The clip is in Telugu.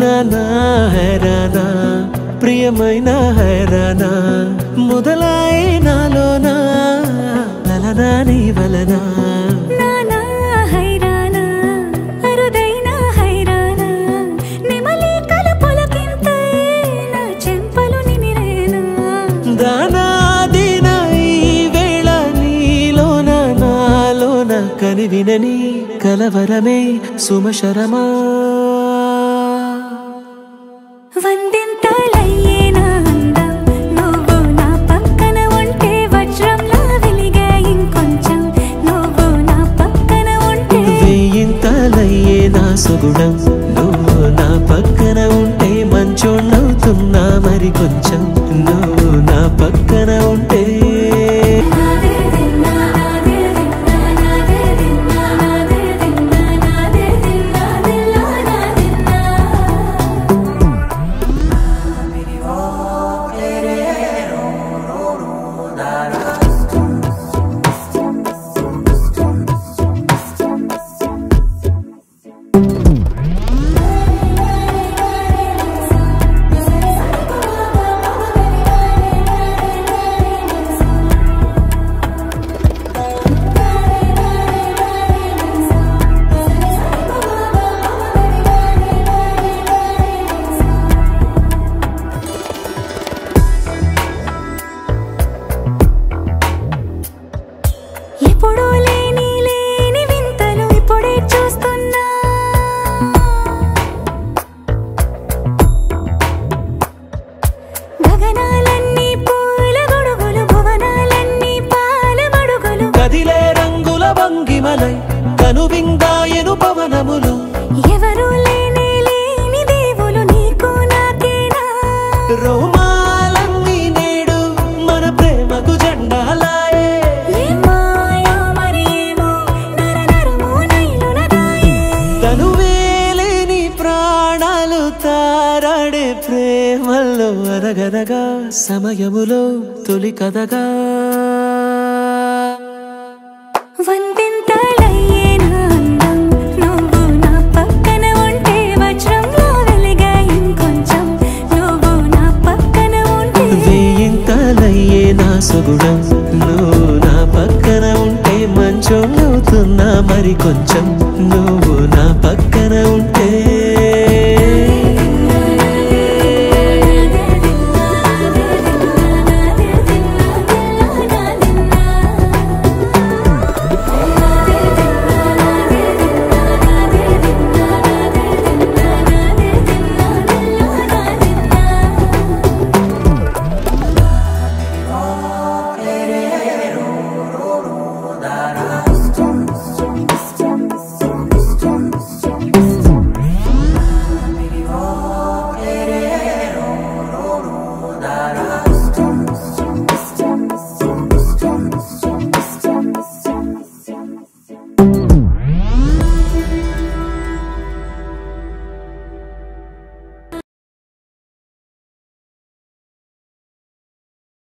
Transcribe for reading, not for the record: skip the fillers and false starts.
నానా హైరానా ప్రియమైన హైరానా మొదలై నాలోనా లలనా నీ వలనా నానా హైరానా అరుదైన హైరానా నిమలి కలపులకింతై నా చెంపలు నిమిరేనా దానాదిన ఈ వేళ నీలోన నాలోన కనివినని కలవరమే సుమశరమా వందింతలయ్యేనా అందం నువ్వు నా పక్కన ఉంటే వజ్రంలా వెలిగే ఇంకొంచెం నువ్వు నా పక్కన ఉంటే వేయింతలయ్యే నా సుగుణం నువ్వు నా పక్కన ఉంటే మంచోణ్ణవుతున్నా మరి కొంచెం నువ్వు నా పక్కన ఉంటే ఎప్పుడూ లేని వింతలు ఇప్పుడే చూస్తున్నా గగనాలన్నీ పూల గొడుగులు భువనాలన్నీ పాల మడుగులు కదిలే రంగుల వంగిమలై కనువిందాయను పవనములు ఎవరూ లేని దేవులు నీకు నాకేనా రోమాలన్నీ నేడు మన ప్రేమకు జెండాలాయే మాయో మరేమో నరనరమో నైలున దాయే తనువేలేని ప్రాణాలు తారాడే ప్రేమల్లో అరగరగా సమయములో తొలి కథగా వందింతలయ్యేనా అందం నువ్వు నా పక్కన ఉంటే వజ్రంలా వెలిగే ఇంకొంచెం నువ్వు నా పక్కన ఉంటే వేయింతలయ్యే నా సుగుణం నువ్వు నా పక్కన ఉంటే మంచోణ్ణవుతున్నా మరి కొంచెం నువ్వు నా